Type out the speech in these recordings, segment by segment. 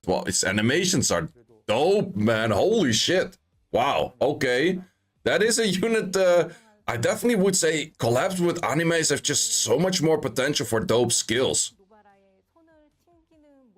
well, its animations are dope, man. Holy shit. Wow. Okay. That is a unit. I definitely would say collabs with animes have just so much more potential for dope skills.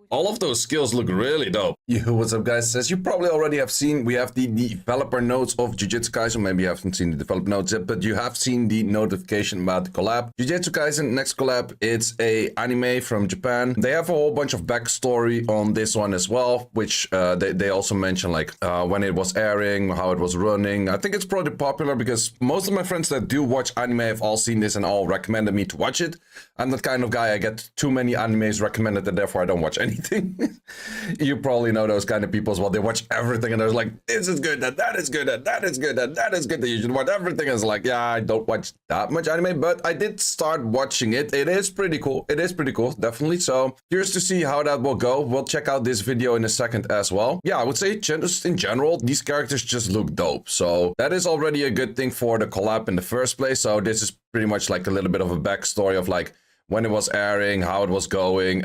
All of those skills look really dope. Yo, what's up, guys? As you probably already have seen, we have the developer notes of Jujutsu Kaisen. Maybe you haven't seen the developer notes yet, but you have seen the notification about the collab. Jujutsu Kaisen, next collab, it's a anime from Japan. They have a whole bunch of backstory on this one as well, which they also mention, like when it was airing, how it was running. I think it's probably popular because most of my friends that do watch anime have all seen this and all recommended me to watch it. I'm that kind of guy. I get too many animes recommended and therefore I don't watch anything. You probably know those kind of people as well. They watch everything and they're like, this is good, that is good, that is good, that is good, that you should watch everything. It's like, yeah, I don't watch that much anime, but I did start watching it. It is pretty cool. It is pretty cool, definitely. So curious to see how that will go. We'll check out this video in a second as well. Yeah, I would say just in general, these characters just look dope. So that is already a good thing for the collab in the first place. So this is pretty much like a little bit of a backstory of like when it was airing, how it was going.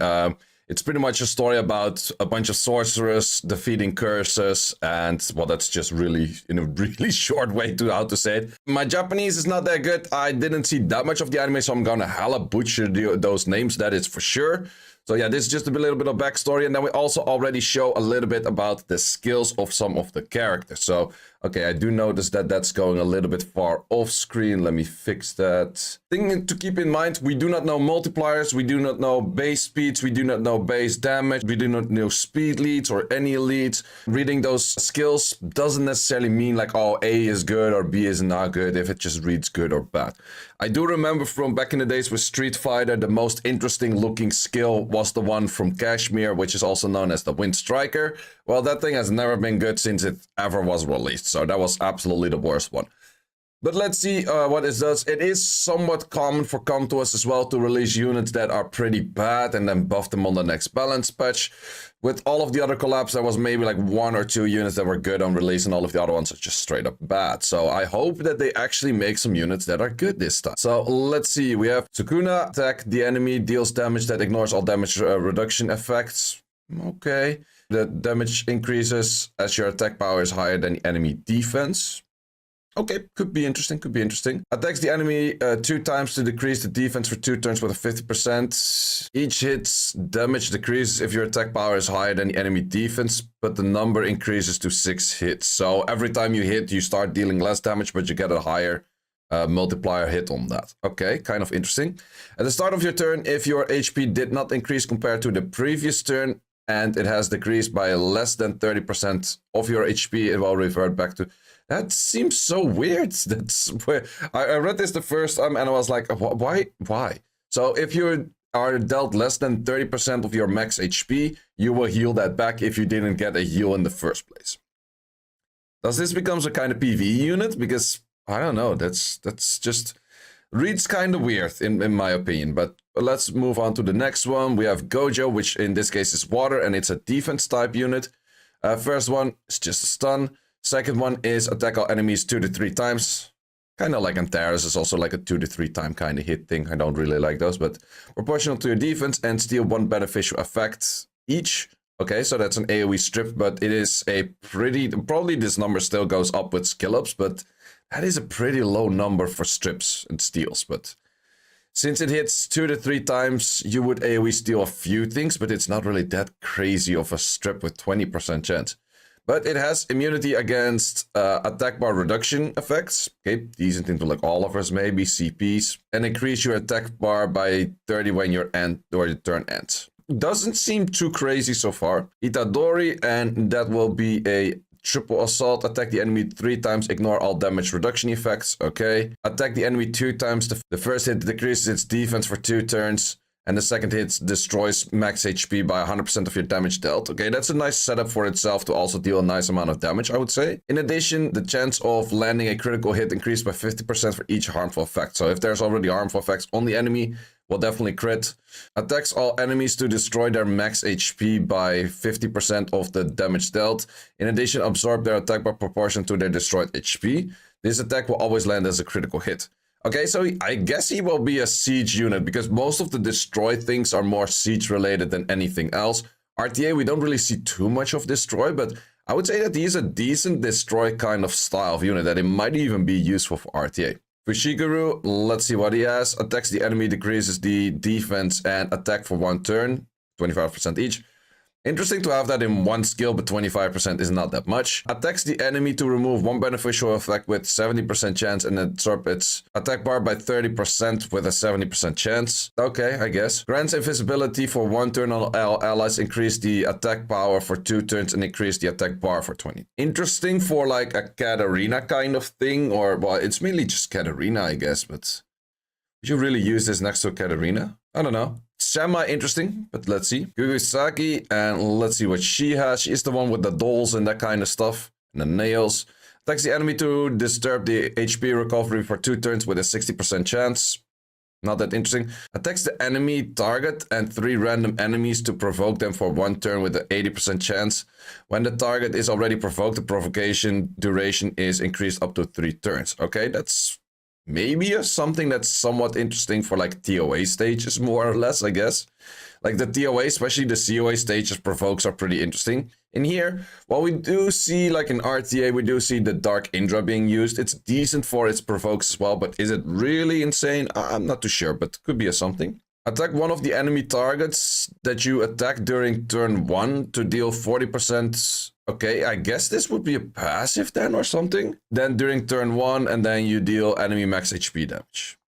It's pretty much a story about a bunch of sorcerers defeating curses, and well, that's just really in a really short way to how to say it. My Japanese is not that good. I didn't see that much of the anime, so I'm gonna hella butcher those names, that is for sure. So yeah, this is just a little bit of backstory, and then we also already show a little bit about the skills of some of the characters. So, okay, I do notice that that's going a little bit far off screen. Let me fix that. Thing to keep in mind, we do not know multipliers, we do not know base speeds, we do not know base damage, we do not know speed leads or any leads. Reading those skills doesn't necessarily mean like, oh, A is good or B is not good, if it just reads good or bad. I do remember from back in the days with Street Fighter, the most interesting looking skill was the one from Kashmir, which is also known as the Wind Striker. Well, that thing has never been good since it ever was released, so that was absolutely the worst one. But let's see what it does. It is somewhat common for Kamtoas as well to release units that are pretty bad and then buff them on the next balance patch. With all of the other collabs, there was maybe like 1 or 2 units that were good on release and all of the other ones are just straight up bad. So I hope that they actually make some units that are good this time. So let's see, we have Sukuna, attack the enemy, deals damage that ignores all damage reduction effects. Okay. The damage increases as your attack power is higher than the enemy defense. Okay, could be interesting, could be interesting. Attacks the enemy 2 times to decrease the defense for 2 turns with a 50%. Each hit's damage decreases if your attack power is higher than the enemy defense, but the number increases to 6 hits. So every time you hit, you start dealing less damage, but you get a higher multiplier hit on that. Okay, kind of interesting. At the start of your turn, if your HP did not increase compared to the previous turn, and it has decreased by less than 30% of your HP, it will revert back to... That seems so weird. That's where I read this the first time and I was like, why? So if you are dealt less than 30% of your max HP, you will heal that back if you didn't get a heal in the first place. Does this become a kind of PvE unit? Because I don't know, that's just reads kind of weird in my opinion. But let's move on to the next one. We have Gojo, which in this case is water, and it's a defense type unit. First one is just a stun. Second one is attack all enemies 2 to 3 times. Kind of like Antares is also like a 2 to 3 time kind of hit thing. I don't really like those, but proportional to your defense and steal 1 beneficial effect each. Okay, so that's an AoE strip, but it is a pretty... Probably this number still goes up with skill ups, but that is a pretty low number for strips and steals. But since it hits 2 to 3 times, you would AoE steal a few things, but it's not really that crazy of a strip with 20% chance. But it has immunity against attack bar reduction effects. Okay, decent into like all of us, maybe CPs. And increase your attack bar by 30 when your turn ends. Doesn't seem too crazy so far. Itadori, and that will be a triple assault. Attack the enemy 3 times, ignore all damage reduction effects. Okay. Attack the enemy 2 times. The first hit decreases its defense for 2 turns. And the second hit destroys max HP by 100% of your damage dealt. Okay, that's a nice setup for itself to also deal a nice amount of damage, I would say. In addition, the chance of landing a critical hit increased by 50% for each harmful effect. So if there's already harmful effects on the enemy, will definitely crit. Attacks all enemies to destroy their max HP by 50% of the damage dealt. In addition, absorb their attack by proportion to their destroyed HP. This attack will always land as a critical hit. Okay, so I guess he will be a siege unit because most of the destroy things are more siege related than anything else. RTA, we don't really see too much of destroy, but I would say that he's a decent destroy kind of style of unit, that it might even be useful for RTA. Fushiguro, let's see what he has. Attacks the enemy, decreases the defense and attack for 1 turn, 25% each. Interesting to have that in 1 skill, but 25% is not that much. Attacks the enemy to remove 1 beneficial effect with 70% chance and absorb its attack bar by 30% with a 70% chance. Okay, I guess. Grants invisibility for 1 turn on all allies, increase the attack power for 2 turns and increase the attack bar for 20. Interesting for like a Katarina kind of thing, or well, it's mainly just Katarina, I guess, but would you really use this next to Katarina? I don't know. Semi-interesting, but let's see. Gugisaki, and let's see what she has. She is the one with the dolls and that kind of stuff. And the nails. Attacks the enemy to disturb the HP recovery for 2 turns with a 60% chance. Not that interesting. Attacks the enemy target and 3 random enemies to provoke them for 1 turn with an 80% chance. When the target is already provoked, the provocation duration is increased up to 3 turns. Okay, that's maybe something that's somewhat interesting for like TOA stages, more or less, I guess. Like the TOA, especially the COA stages, provokes are pretty interesting. In here, while we do see, like in RTA, we do see the Dark Indra being used. It's decent for its provokes as well, but is it really insane? I'm not too sure, but could be a something. Attack one of the enemy targets that you attack during turn 1 to deal 40%. Okay, I guess this would be a passive then or something. Then during turn 1, and then you deal enemy max HP damage.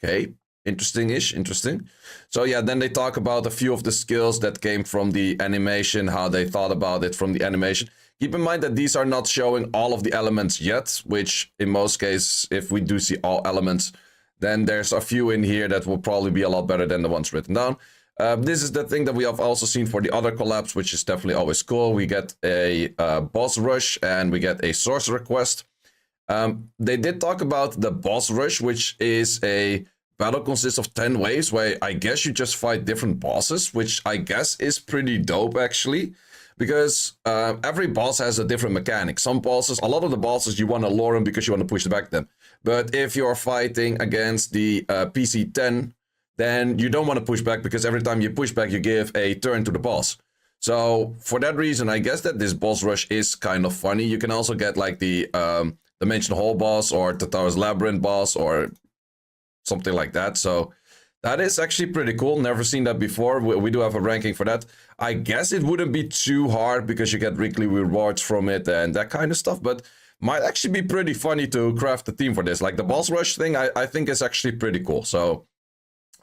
Okay, interesting-ish, interesting. So yeah, then they talk about a few of the skills that came from the animation, how they thought about it from the animation. Keep in mind that these are not showing all of the elements yet, which in most cases, if we do see all elements, then there's a few in here that will probably be a lot better than the ones written down. This is the thing that we have also seen for the other collabs, which is definitely always cool. We get a boss rush and we get a sorcerer quest. They did talk about the boss rush, which is a battle consists of 10 waves, where I guess you just fight different bosses, which I guess is pretty dope actually. Because every boss has a different mechanic. Some bosses, a lot of the bosses, you want to lure them because you want to push back them. But if you're fighting against the PC-10, then you don't want to push back, because every time you push back, you give a turn to the boss. So for that reason, I guess that this boss rush is kind of funny. You can also get like the Dimension Hall boss or Tataro's Labyrinth boss or something like that. So that is actually pretty cool. Never seen that before. We do have a ranking for that. I guess it wouldn't be too hard because you get weekly rewards from it and that kind of stuff. But might actually be pretty funny to craft a team for this. Like the boss rush thing, I think is actually pretty cool. So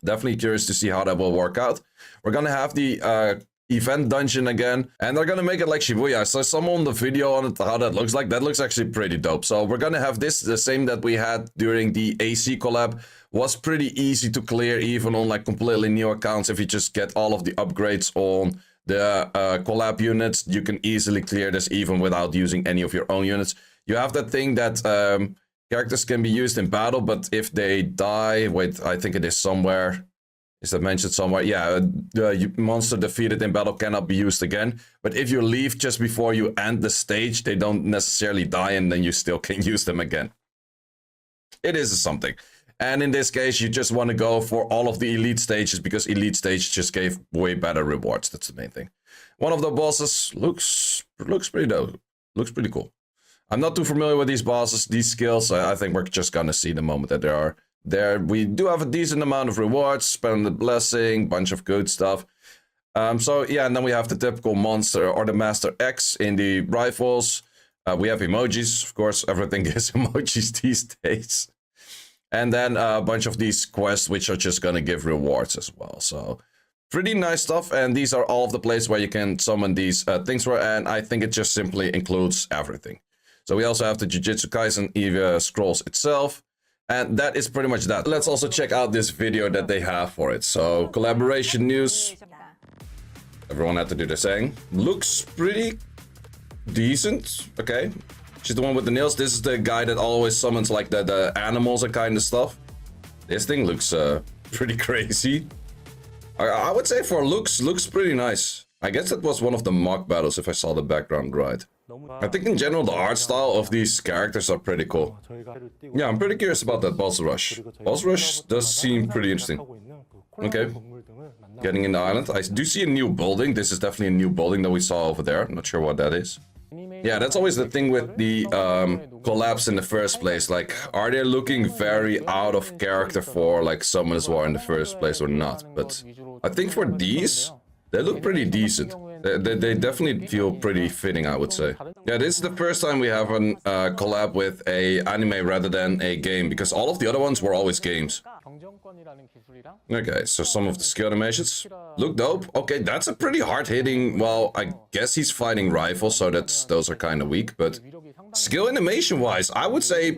definitely curious to see how that will work out. We're going to have the event dungeon again, and they're going to make it like Shibuya. I saw some on the video on it, how that looks like. That looks actually pretty dope. So we're going to have this, the same that we had during the AC collab. Was pretty easy to clear even on like completely new accounts. If you just get all of the upgrades on the collab units, you can easily clear this even without using any of your own units. You have that thing that characters can be used in battle, but if they die, wait, I think it is somewhere. Is that mentioned somewhere? Yeah, the monster defeated in battle cannot be used again. But if you leave just before you end the stage, they don't necessarily die, and then you still can use them again. It is something. And in this case, you just want to go for all of the elite stages, because elite stages just gave way better rewards. That's the main thing. One of the bosses looks pretty dope. Looks pretty cool. I'm not too familiar with these bosses, these skills. I think we're just gonna see the moment that they are there. We do have a decent amount of rewards, spend the blessing, bunch of good stuff. So yeah, and then we have the typical monster or the Master X in the rifles. We have emojis, of course. Everything is emojis these days. And then a bunch of these quests, which are just gonna give rewards as well. So pretty nice stuff. And these are all of the places where you can summon these things for. And I think it just simply includes everything. So we also have the Jujutsu Kaisen EVA scrolls itself. And that is pretty much that. Let's also check out this video that they have for it. So collaboration news. Everyone had to do the same. Looks pretty decent. Okay. She's the one with the nails. This is the guy that always summons like the animals and kind of stuff. This thing looks pretty crazy. I would say for looks pretty nice. I guess that was one of the mock battles if I saw the background right. I think in general the art style of these characters are pretty cool. Yeah, I'm pretty curious about that boss rush. Boss rush does seem pretty interesting. Okay. getting in the island. I do see a new building. This is definitely a new building that we saw over there. I'm not sure what that is. Yeah, that's always the thing with the collabs in the first place. Like, are they looking very out of character for like Summoners War in the first place or not? But I think for these, they look pretty decent. They definitely feel pretty fitting, I would say. Yeah, this is the first time we have a collab with a anime rather than a game, because all of the other ones were always games. Okay, so some of the skill animations look dope. Okay, that's a pretty hard-hitting... Well, I guess he's fighting rifles, so those are kind of weak, but... Skill animation-wise, I would say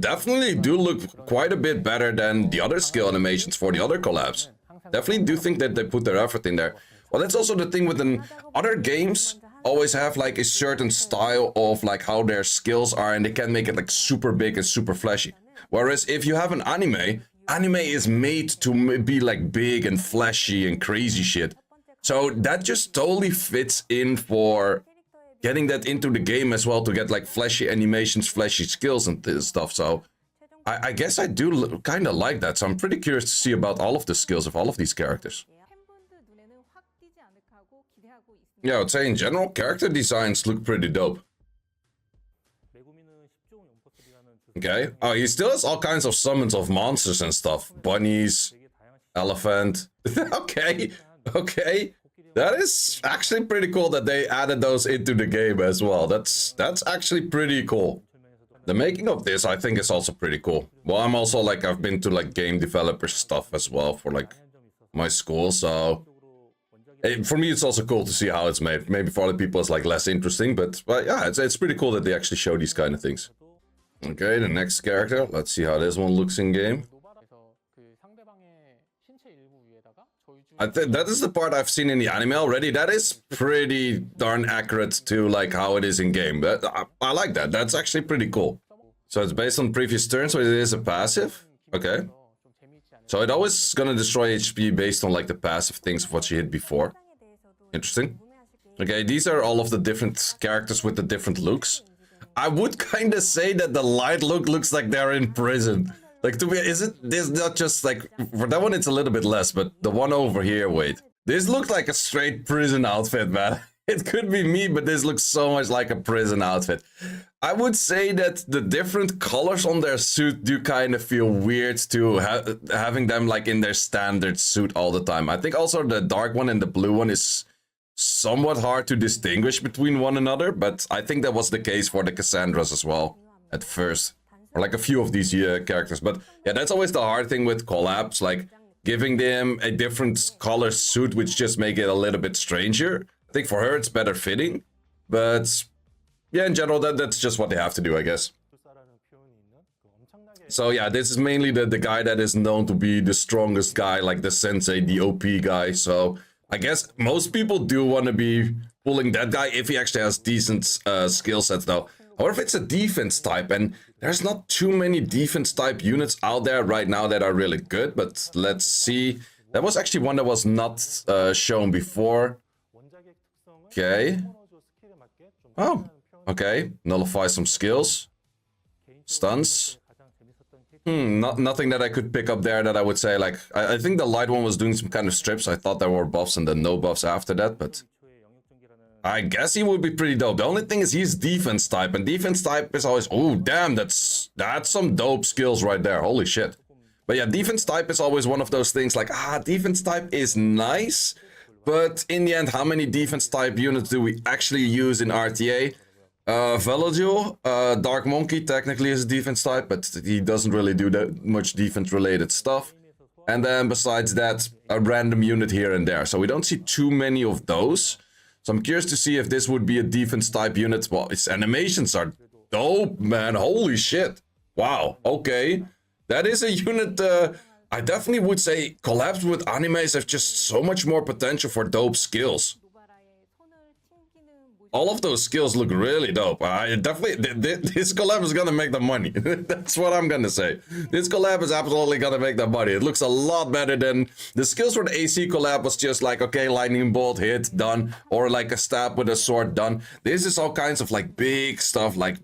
definitely do look quite a bit better than the other skill animations for the other collabs. Definitely do think that they put their effort in there. Well, that's also the thing with other games always have like a certain style of like how their skills are, and they can make it like super big and super flashy. Whereas if you have an anime is made to be like big and flashy and crazy shit. So that just totally fits in for getting that into the game as well, to get like flashy animations, flashy skills and stuff. So I guess I do kind of like that. So I'm pretty curious to see about all of the skills of all of these characters. Yeah, I would say in general, character designs look pretty dope. Okay. Oh, he still has all kinds of summons of monsters and stuff. Bunnies, elephant. Okay. Okay. That is actually pretty cool that they added those into the game as well. That's actually pretty cool. The making of this, I think, is also pretty cool. Well, I'm also like, I've been to like game developer stuff as well for like my school, so... For me, it's also cool to see how it's made. Maybe for other people, it's like less interesting, but yeah, it's pretty cool that they actually show these kind of things. Okay, the next character. Let's see how this one looks in game. I think that is the part I've seen in the anime already. That is pretty darn accurate to like how it is in game. But I like that. That's actually pretty cool. So it's based on previous turns, so it is a passive. Okay. So it always gonna destroy HP based on like the passive things of what she hit before. Interesting. Okay, these are all of the different characters with the different looks. I would kind of say that the light look looks like they're in prison. Like, to be, is it this not just like, for that one it's a little bit less, but the one over here, wait. This looked like a straight prison outfit, man. It could be me, but this looks so much like a prison outfit. I would say that the different colors on their suit do kind of feel weird to having them like in their standard suit all the time. I think also the dark one and the blue one is somewhat hard to distinguish between one another, but I think that was the case for the Cassandras as well at first. Or like a few of these characters. But yeah, that's always the hard thing with collabs, like giving them a different color suit, which just make it a little bit stranger. I think for her it's better fitting, but yeah, in general, that's just what they have to do, I guess. So yeah, this is mainly the guy that is known to be the strongest guy, like the sensei, the OP guy. So I guess most people do want to be pulling that guy if he actually has decent skill sets though. Or if it's a defense type, and there's not too many defense type units out there right now that are really good, but let's see. That was actually one that was not shown before. Okay. Oh, okay. Nullify some skills. Stuns. Nothing that I could pick up there that I would say, like, I think the light one was doing some kind of strips. I thought there were buffs and then no buffs after that, but I guess he would be pretty dope. The only thing is he's defense type, and defense type is always, oh damn, that's some dope skills right there. Holy shit. But yeah, defense type is always one of those things like, defense type is nice, but in the end, how many defense type units do we actually use in RTA? Velodual, Dark Monkey technically is a defense type, but he doesn't really do that much defense related stuff. And then besides that, a random unit here and there. So we don't see too many of those. So I'm curious to see if this would be a defense type unit. Well, its animations are dope, man. Holy shit. Wow. Okay. That is a unit, I definitely would say collabs with animes have just so much more potential for dope skills. All of those skills look really dope. This collab is gonna make the money. That's what I'm gonna say. This collab is absolutely gonna make the money. It looks a lot better than the skills for the AC collab was just like, okay, lightning bolt, hit, done. Or like a stab with a sword, done. This is all kinds of like big stuff, like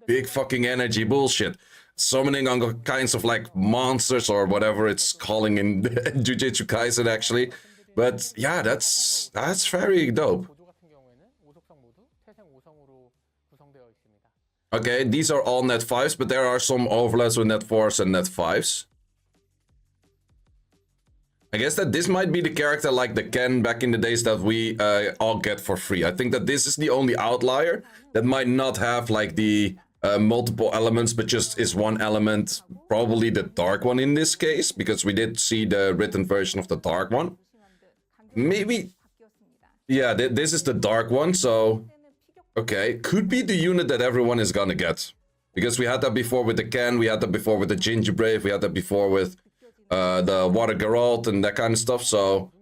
big fucking energy bullshit. Summoning on kinds of like monsters or whatever it's calling in Jujutsu Kaisen actually. But yeah, that's very dope. Okay, these are all net 5s, but there are some overlaps with net 4s and net 5s. I guess that this might be the character like the Ken back in the days that we all get for free. I think that this is the only outlier that might not have like the multiple elements, but just is one element. Probably the dark one in this case, because we did see the written version of the dark one. Maybe, yeah, this is the dark one, so... Okay, could be the unit that everyone is gonna get. Because we had that before with the Ken, we had that before with the Ginger Brave, we had that before with the Water Geralt and that kind of stuff, so...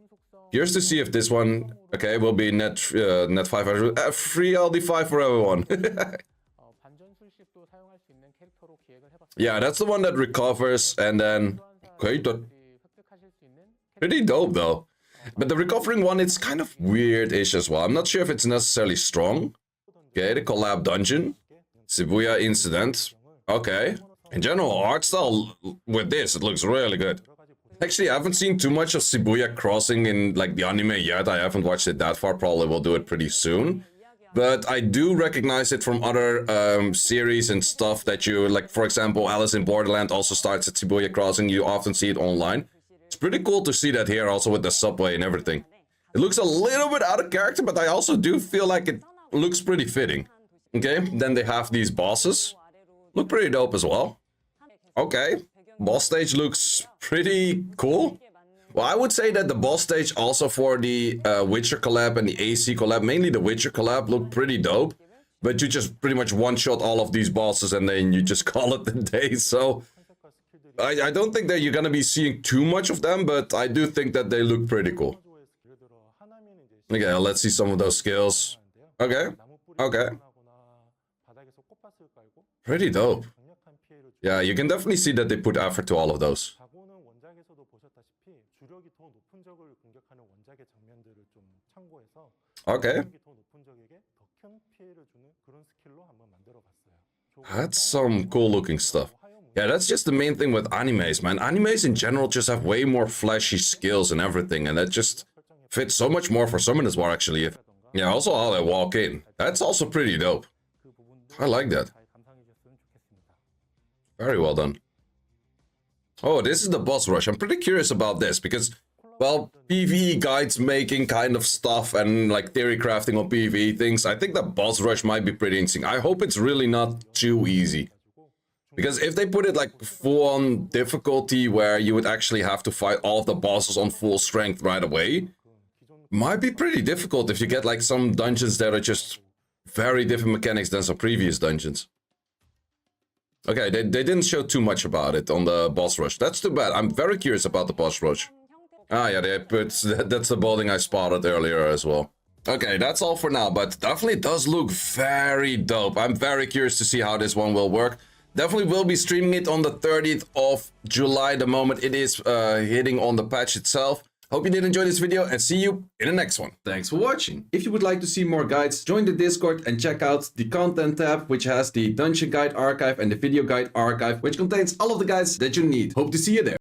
Here's to see if this one, okay, will be net 500. Free LD5 for everyone. Yeah, that's the one that recovers, and then... Okay, pretty dope though. But the recovering one, it's kind of weird-ish as well. I'm not sure if it's necessarily strong. Okay, the collab dungeon. Shibuya incident. Okay. In general, art style with this, it looks really good. Actually, I haven't seen too much of Shibuya Crossing in like the anime yet. I haven't watched it that far. Probably will do it pretty soon. But I do recognize it from other series and stuff that you, like, for example, Alice in Borderland also starts at Shibuya Crossing. You often see it online. It's pretty cool to see that here also with the subway and everything. It looks a little bit out of character, but I also do feel like it looks pretty fitting. Okay, then they have these bosses. Look pretty dope as well. Okay, boss stage looks pretty cool. Well, I would say that the boss stage also for the Witcher collab and the AC collab, mainly the Witcher collab, look pretty dope. But you just pretty much one-shot all of these bosses and then you just call it the day. So I don't think that you're gonna be seeing too much of them, but I do think that they look pretty cool. Okay, let's see some of those skills. Okay, okay. Pretty dope. Yeah, you can definitely see that they put effort to all of those. Okay. That's some cool looking stuff. Yeah, that's just the main thing with animes, man. Animes in general just have way more flashy skills and everything, and that just fits so much more for Summoners War, actually. Yeah, also how they walk in. That's also pretty dope. I like that. Very well done. Oh, this is the boss rush. I'm pretty curious about this because, well, PvE guides making kind of stuff and like theory crafting on PvE things. I think the boss rush might be pretty interesting. I hope it's really not too easy. Because if they put it like full-on difficulty where you would actually have to fight all of the bosses on full strength right away, might be pretty difficult if you get like some dungeons that are just very different mechanics than some previous dungeons. Okay, they didn't show too much about it on the boss rush. That's too bad. I'm very curious about the boss rush. Ah, yeah, they put, that's the building I spotted earlier as well. Okay, that's all for now, but definitely does look very dope. I'm very curious to see how this one will work. Definitely will be streaming it on the 30th of July, the moment it is hitting on the patch itself. Hope you did enjoy this video and see you in the next one. Thanks for watching. If you would like to see more guides, join the Discord and check out the content tab, which has the dungeon guide archive and the video guide archive, which contains all of the guides that you need. Hope to see you there.